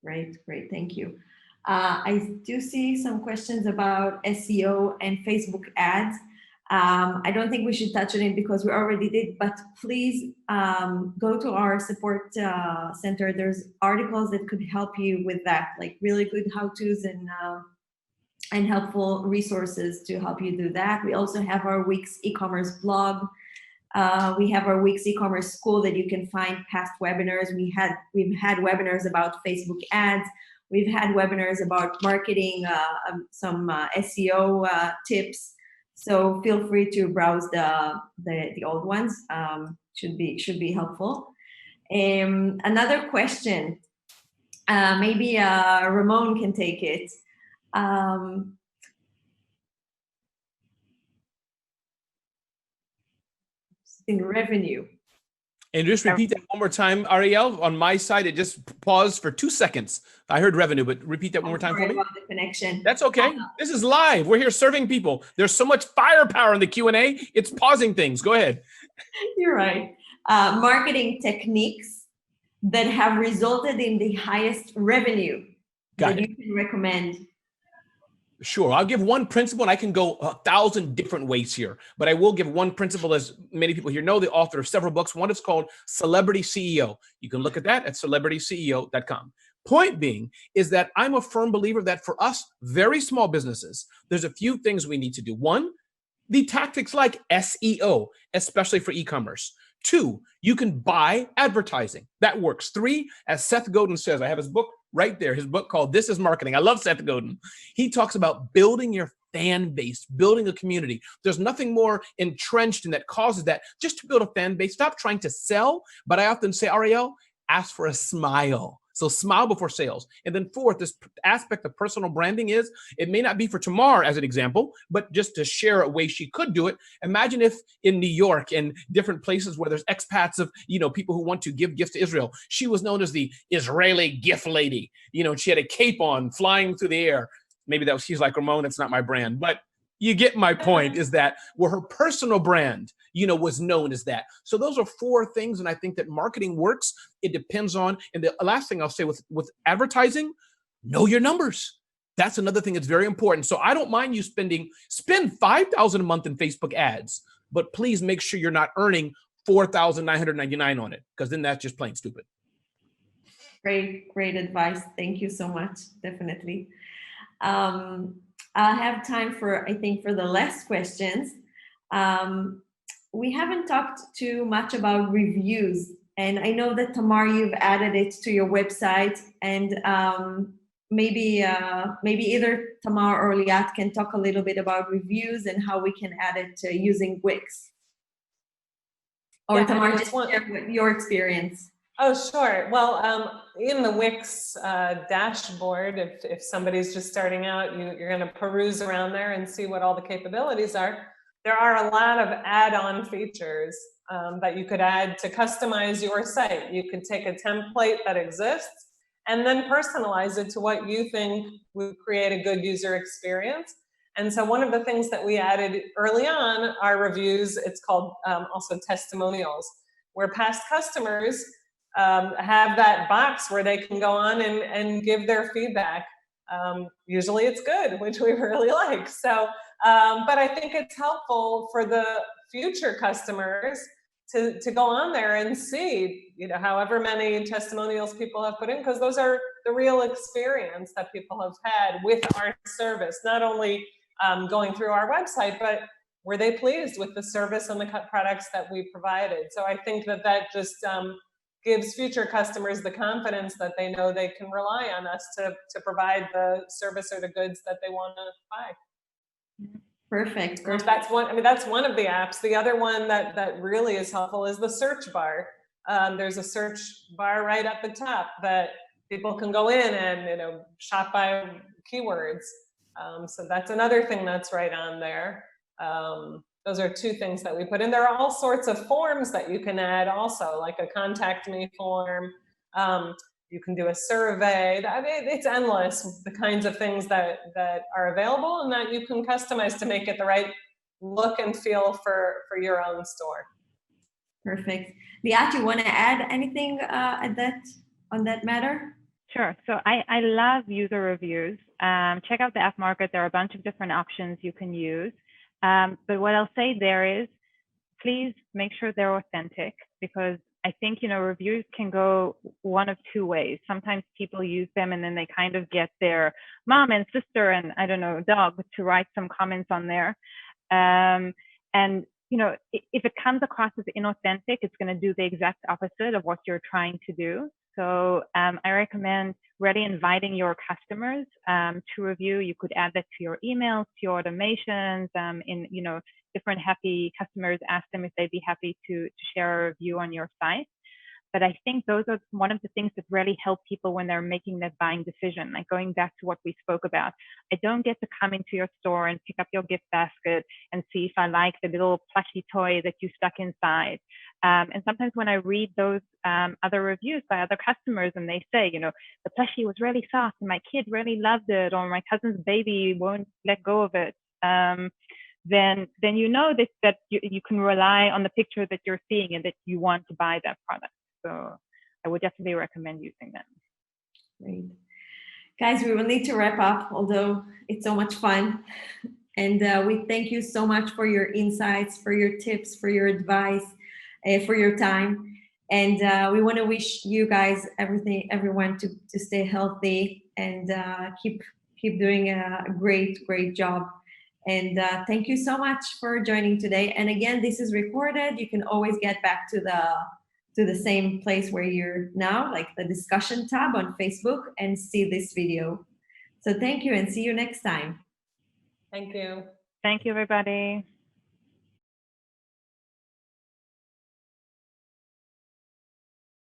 Great, thank you. I do see some questions about SEO and Facebook ads. I don't think we should touch on it because we already did, but please go to our support center. There's articles that could help you with that, like really good how-tos and helpful resources to help you do that. We also have our Wix e-commerce blog. We have our Wix e-commerce school that you can find past webinars. We've had webinars about Facebook ads. We've had webinars about marketing, some SEO tips. So feel free to browse the old ones. Should be helpful. Another question, maybe Ramon can take it. In revenue. And just repeat that one more time, Ariel. On my side, it just paused for 2 seconds. I heard revenue, but repeat that one more time for me. About the connection. That's okay. This is live. We're here serving people. There's so much firepower in the Q&A. It's pausing things. Go ahead. You're right. Marketing techniques that have resulted in the highest revenue that you can recommend. Sure. I'll give one principle, and I can go 1,000 different ways here, but I will give one principle, as many people here know, the author of several books. One is called Celebrity CEO. You can look at that at celebritysceo.com. Point being is that I'm a firm believer that for us, very small businesses, there's a few things we need to do. One, the tactics like SEO, especially for e-commerce. 2, you can buy advertising. That works. 3, as Seth Godin says, I have his book right there, his book called This is Marketing. I love Seth Godin. He talks about building your fan base, building a community. There's nothing more entrenched in that causes that, just to build a fan base. Stop trying to sell. But I often say, Ariel, ask for a smile. So smile before sales. And then 4th, this aspect of personal branding is, it may not be for Tamar as an example, but just to share a way she could do it. Imagine if in New York and different places where there's expats of, people who want to give gifts to Israel, she was known as the Israeli gift lady. She had a cape on flying through the air. Maybe she's like, Ramon, that's not my brand. But you get my point, is that where her personal brand, was known as that. So those are 4 things. And I think that marketing works. It depends on, and the last thing I'll say with advertising, know your numbers. That's another thing that's very important. So I don't mind you spend $5,000 a month in Facebook ads, but please make sure you're not earning $4,999 on it, because then that's just plain stupid. Great advice. Thank you so much. Definitely. I have time for the last questions. We haven't talked too much about reviews, and I know that Tamar, you've added it to your website, and maybe either Tamar or Liat can talk a little bit about reviews and how we can add it to using Wix. Or Tamar, just share your experience. Oh, sure. Well, in the Wix dashboard, if somebody's just starting out, you're going to peruse around there and see what all the capabilities are. There are a lot of add-on features that you could add to customize your site. You could take a template that exists and then personalize it to what you think would create a good user experience. And so one of the things that we added early on are reviews. It's called also testimonials, where past customers have that box where they can go on and give their feedback. Usually it's good, which we really like. So, but I think it's helpful for the future customers to go on there and see, however many testimonials people have put in, because those are the real experience that people have had with our service, not only going through our website, but were they pleased with the service and the products that we provided? So I think that just gives future customers the confidence that they know they can rely on us to provide the service or the goods that they want to buy. Perfect. That's one. I mean, that's one of the apps. The other one that really is helpful is the search bar. There's a search bar right at the top that people can go in and shop by keywords. So that's another thing that's right on there. Those are 2 things that we put in. There are all sorts of forms that you can add also, like a contact me form. You can do a survey. I mean, it's endless, the kinds of things that are available and that you can customize to make it the right look and feel for your own store. Perfect. Liat, you want to add anything on that matter? Sure. So I love user reviews. Check out the app market. There are a bunch of different options you can use. But what I'll say there is, please make sure they're authentic, because I think, reviews can go one of two ways. Sometimes people use them and then they kind of get their mom and sister and, I don't know, dog to write some comments on there. And, if it comes across as inauthentic, it's going to do the exact opposite of what you're trying to do. So I recommend really inviting your customers to review. You could add that to your emails, to your automations, different happy customers, ask them if they'd be happy to share a review on your site. But I think those are one of the things that really help people when they're making that buying decision. Like going back to what we spoke about, I don't get to come into your store and pick up your gift basket and see if I like the little plushy toy that you stuck inside. And sometimes when I read those other reviews by other customers and they say, the plushie was really soft and my kid really loved it, or my cousin's baby won't let go of it, then you know that you can rely on the picture that you're seeing and that you want to buy that product. So I would definitely recommend using them. Great. Guys, we will need to wrap up, although it's so much fun. And we thank you so much for your insights, for your tips, for your advice, for your time. And we want to wish you guys, everyone to stay healthy and keep doing a great job. And thank you so much for joining today. And again, this is recorded. You can always get back to the same place where you're now, like the discussion tab on Facebook, and see this video. So thank you and see you next time. Thank you. Thank you, everybody.